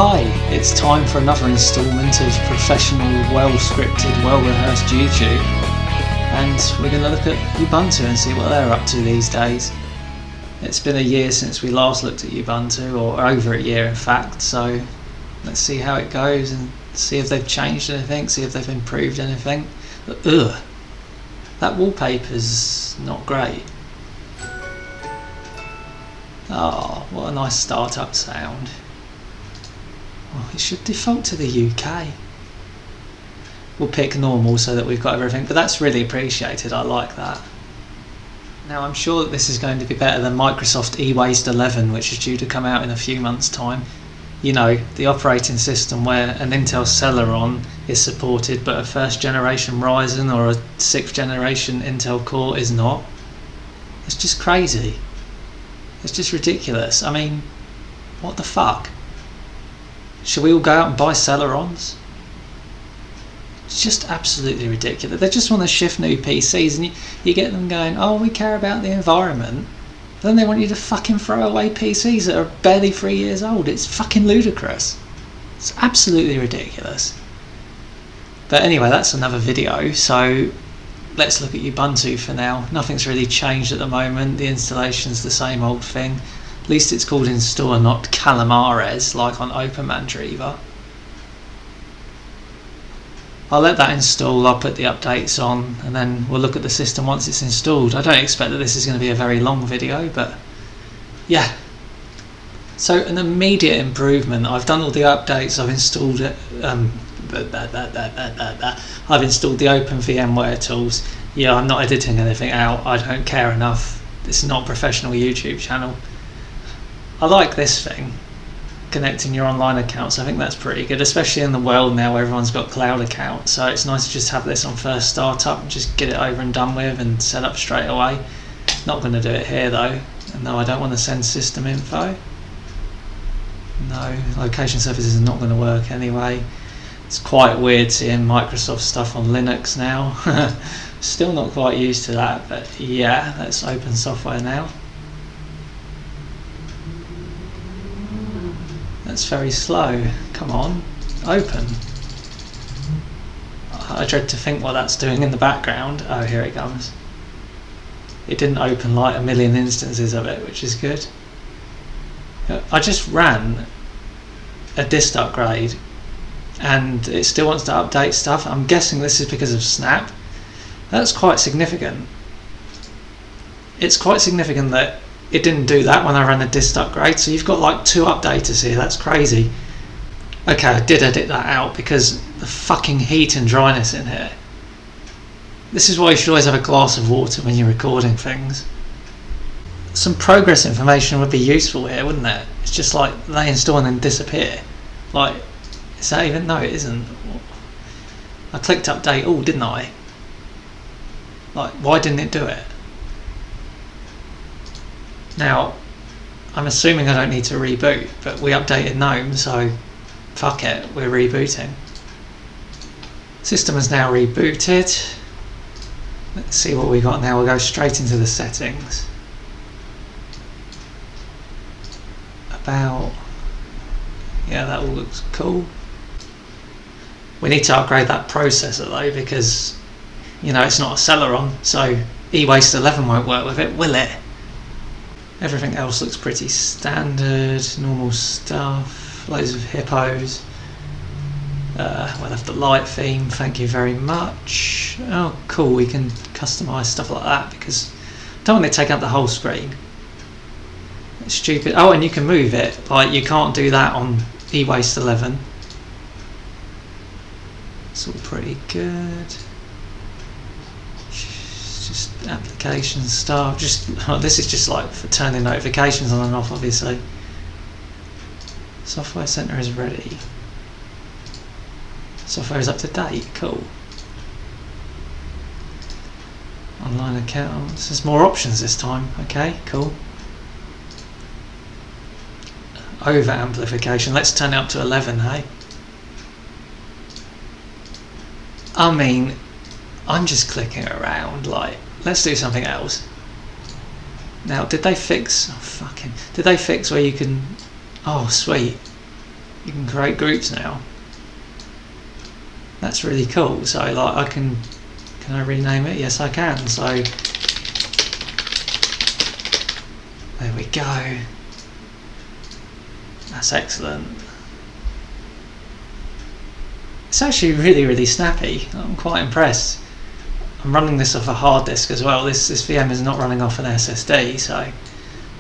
Hi, it's time for another instalment of professional, well-scripted, well-rehearsed YouTube, and we're going to look at Ubuntu and see what they're up to these days. It's been a year since we last looked at Ubuntu, or over a year in fact, so let's see how it goes and see if they've changed anything, see if they've improved anything. Ugh, that wallpaper's not great. Oh, what a nice startup sound. Oh, it should default to the UK. We'll pick normal so that we've got everything, but that's really appreciated, I like that. Now I'm sure that this is going to be better than Microsoft eWaste 11, which is due to come out in a few months' time. You know, the operating system where an Intel Celeron is supported but a first generation Ryzen or a 6th generation Intel Core is not. It's just crazy. It's just ridiculous. I mean, what the fuck? Should we all go out and buy Celerons? It's just absolutely ridiculous. They just want to shift new PCs and you get them going, oh, we care about the environment. Then they want you to fucking throw away PCs that are barely 3 years old. It's fucking ludicrous. It's absolutely ridiculous. But anyway, that's another video. So let's look at Ubuntu for now. Nothing's really changed at the moment. The installation's the same old thing. At least it's called install, not Calamares like on OpenManDriver. I'll let that install, I'll put the updates on, and then we'll look at the system once it's installed. I don't expect that this is going to be a very long video, but yeah. So an immediate improvement. I've done all the updates, I've installed it. I've installed the OpenVMware tools. Yeah, I'm not editing anything out, I don't care enough. This is not a professional YouTube channel. I like this thing, connecting your online accounts. I think that's pretty good, especially in the world now where everyone's got cloud accounts. So it's nice to just have this on first startup and just get it over and done with and set up straight away. Not going to do it here though. No, I don't want to send system info. No, location services is not going to work anyway. It's quite weird seeing Microsoft stuff on Linux now. Still not quite used to that, but yeah, let's open software now. That's very slow. Come on, open. I dread to think what that's doing in the background. Oh, here it comes. It didn't open like a million instances of it, which is good. I just ran a dist upgrade and it still wants to update stuff. I'm guessing this is because of Snap. That's quite significant. It's quite significant that it didn't do that when I ran a dist upgrade, so you've got like 2 updaters here. That's crazy. Okay, I did edit that out because the fucking heat and dryness in here. This is why you should always have a glass of water when you're recording things. Some progress information would be useful here, wouldn't it? It's just like they install and then disappear. Like, is that even? No, it isn't. I clicked update all, didn't I? Like, why didn't it do it? Now, I'm assuming I don't need to reboot, but we updated GNOME, so fuck it, we're rebooting. System is now rebooted. Let's see what we got now. We'll go straight into the settings. About, yeah, that all looks cool. We need to upgrade that processor though, because you know it's not a Celeron, so eWaste 11 won't work with it, will it? Everything else looks pretty standard, normal stuff, loads of hippos. We'll have the light theme, thank you very much. Oh cool, we can customise stuff like that because I don't want it to take up the whole screen. It's stupid. Oh, and you can move it, like you can't do that on eWaste 11. It's all pretty good. Just application stuff. Just this is just like for turning notifications on and off, obviously. Software center is ready. Software is up to date. Cool. Online accounts. There's more options this time. Okay, cool. Over amplification. Let's turn it up to 11. Hey. I mean, I'm just clicking around, like, let's do something else. Now, did they fix, oh fucking, did they fix where you can, oh sweet, you can create groups now. That's really cool. So like can I rename it? Yes I can. So there we go. That's excellent. It's actually really snappy. I'm quite impressed. I'm running this off a hard disk as well. This VM is not running off an SSD, so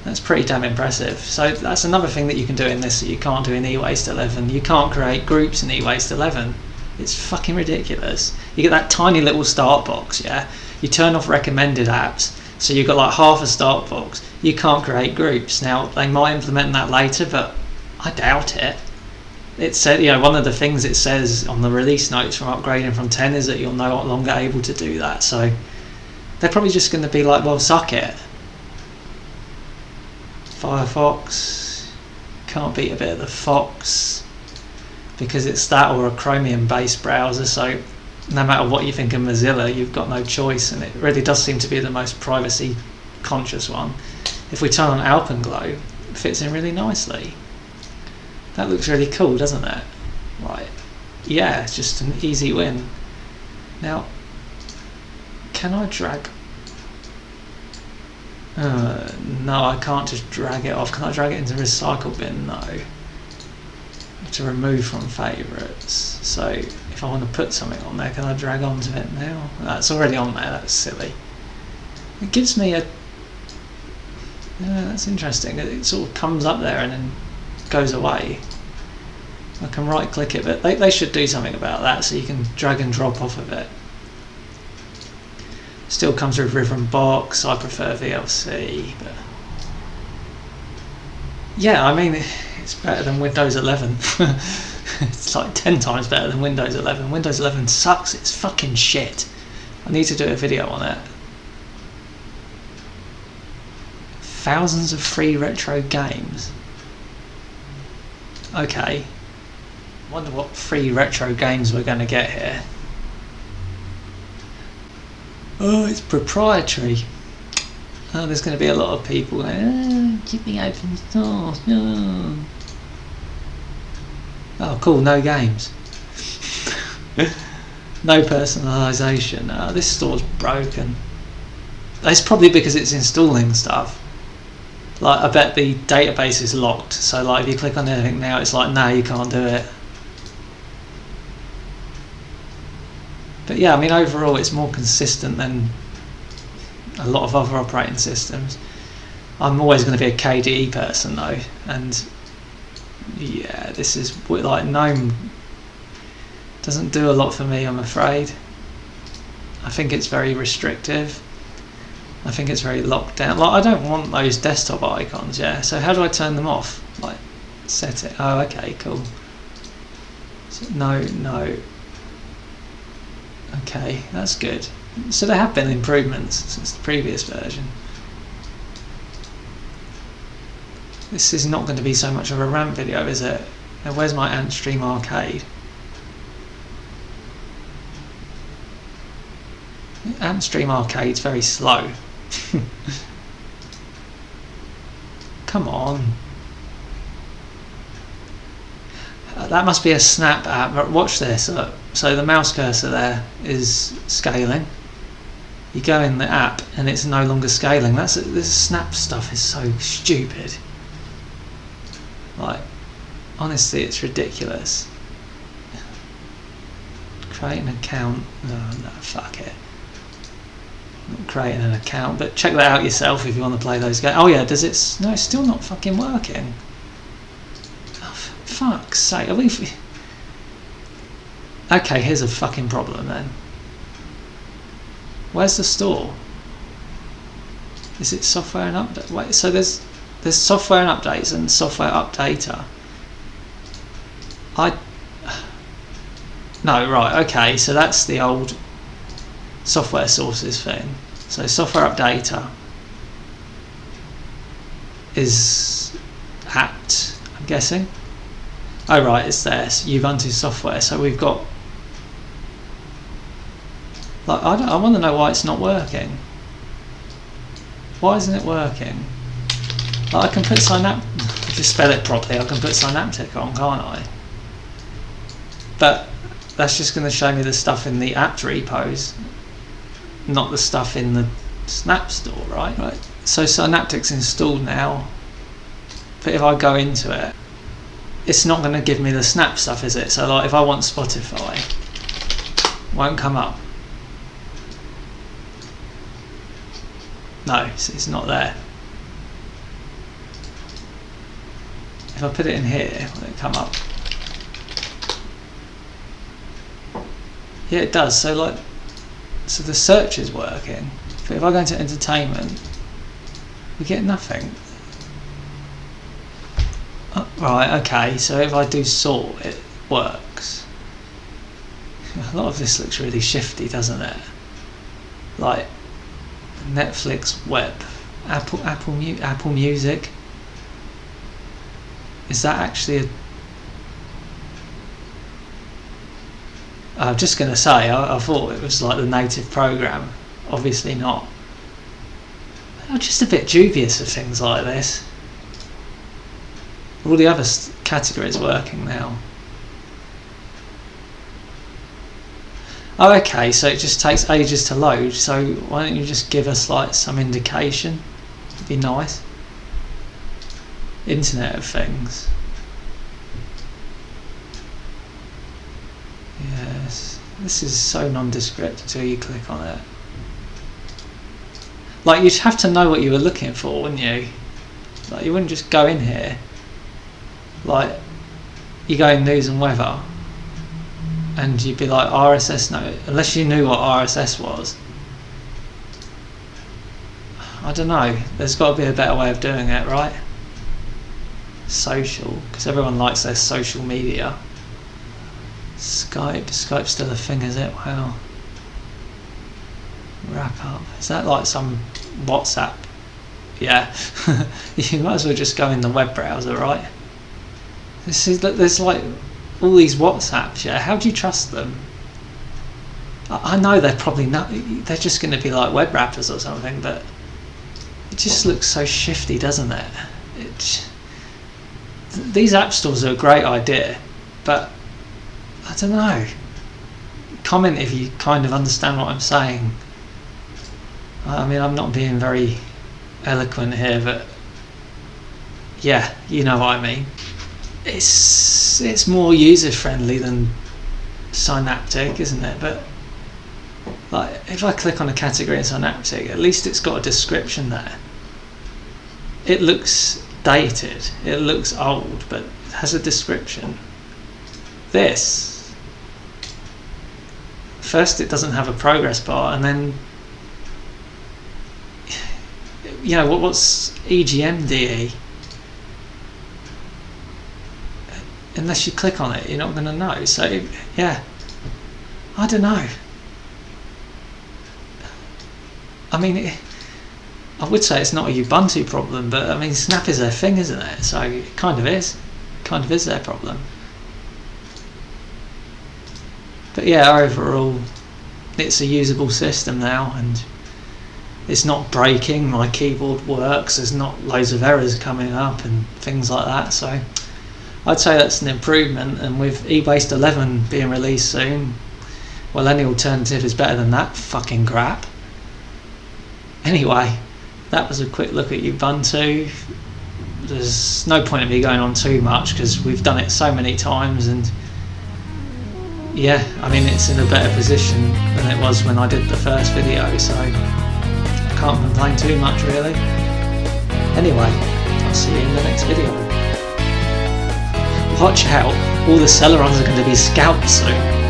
that's pretty damn impressive. So that's another thing that you can do in this that you can't do in eWaste 11. You can't create groups in eWaste 11. It's fucking ridiculous. You get that tiny little start box, yeah? You turn off recommended apps, so you've got like half a start box. You can't create groups. Now, they might implement that later, but I doubt it. It said, you know, one of the things it says on the release notes from upgrading from 10 is that you're no longer able to do that. So they're probably just going to be like, well, suck it. Firefox can't beat a bit of the Fox because it's that or a Chromium-based browser. So no matter what you think of Mozilla, you've got no choice, and it really does seem to be the most privacy-conscious one. If we turn on Alpenglow, it fits in really nicely. That looks really cool, doesn't it? Right. Yeah, it's just an easy win. Now, can I drag? No, I can't just drag it off. Can I drag it into recycle bin? No. To remove from favourites. So if I want to put something on there, can I drag onto it now? That's already on there. That's silly. It gives me a. Yeah, that's interesting. It sort of comes up there and then goes away. I can right click it, but they should do something about that so you can drag and drop off of it. Still comes with Ribbon Box. I prefer VLC, but yeah, I mean it's better than Windows 11. It's like 10 times better than Windows 11. Windows 11 sucks. It's fucking shit. I need to do a video on it. Thousands of free retro games. Okay. Wonder what free retro games we're going to get here. Oh, it's proprietary. Oh, there's going to be a lot of people going, keeping open source. No. Oh, cool. No games. No personalisation. Oh, this store's broken. It's probably because it's installing stuff. Like, I bet the database is locked. So, like, if you click on anything now, it's like, no, you can't do it. But yeah, I mean, overall, it's more consistent than a lot of other operating systems. I'm always going to be a KDE person, though, and yeah, this is like GNOME doesn't do a lot for me, I'm afraid. I think it's very restrictive. I think it's very locked down. Like, I don't want those desktop icons, yeah. So how do I turn them off? Like, set it. Oh, okay, cool. So, no. Okay, that's good. So there have been improvements since the previous version. This is not going to be so much of a rant video, is it? Now, where's my Antstream Arcade? Antstream Arcade's very slow. Come on. That must be a Snap app. Watch this. So the mouse cursor there is scaling. You go in the app and it's no longer scaling. This Snap stuff is so stupid. Like, honestly, it's ridiculous. Create an account. No, fuck it. Not creating an account, but check that out yourself if you want to play those games. Oh yeah, does it? No, it's still not fucking working. Oh, for fuck's sake, are we? Okay, here's a fucking problem then. Where's the store? Is it software and update? Wait, so there's software and updates and software updater. No, right, okay, so that's the old software sources thing. So software updater is apt, I'm guessing. Oh right, it's there. Ubuntu software. So we've got. Like, I want to know why it's not working. Why isn't it working? Like, I can put Synaptic. If you spell it properly, I can put Synaptic on, can't I? but that's just going to show me the stuff in the apt repos, not the stuff in the Snap store, right? So Synaptic's installed now, but if I go into it, it's not going to give me the Snap stuff, is it? So like if I want Spotify, it won't come up. No, it's not there. If I put it in here, will it come up? Yeah, it does. So the search is working. But if I go into entertainment, we get nothing. Oh, right, okay, so if I do sort, it works. A lot of this looks really shifty, doesn't it? Like Netflix, web, Apple Music. Is that actually I'm just going to say, I thought it was like the native program. Obviously not. I'm just a bit dubious of things like this. All the other categories working now. Oh, okay, so it just takes ages to load, so why don't you just give us like some indication? It'd be nice. Internet of Things. Yes, this is so nondescript until you click on it. Like, you'd have to know what you were looking for, wouldn't you? Like, you wouldn't just go in here. Like, you go in news and weather, and you'd be like RSS, no, unless you knew what RSS was. I don't know, there's got to be a better way of doing it, right? Social, because everyone likes their social media. Skype's still a thing, is it? Wow. Wrap up, is that like some WhatsApp? Yeah. You might as well just go in the web browser, right? There's like all these WhatsApps, yeah, how do you trust them? I know they're probably not, they're just going to be like web wrappers or something, but it just looks so shifty, doesn't it? These app stores are a great idea, but I don't know. Comment if you kind of understand what I'm saying. I mean, I'm not being very eloquent here, but yeah, you know what I mean. It's more user friendly than Synaptic, isn't it? But like, if I click on a category in Synaptic, at least it's got a description there. It looks dated, it looks old, but it has a description. This, first it doesn't have a progress bar, and then, you know, what's EGMDE? Unless you click on it, you're not going to know. So yeah, I don't know. I mean, I would say it's not a Ubuntu problem, but I mean, Snap is their thing, isn't it? So it kind of is. It kind of is their problem. But yeah, overall, it's a usable system now, and it's not breaking. My keyboard works. There's not loads of errors coming up and things like that. So I'd say that's an improvement, and with eBased 11 being released soon, well, any alternative is better than that fucking crap. Anyway, that was a quick look at Ubuntu. There's no point in me going on too much because we've done it so many times, and yeah, I mean, it's in a better position than it was when I did the first video, so I can't complain too much really. Anyway, I'll see you in the next video. Watch out, all the Celerons are going to be scalped soon.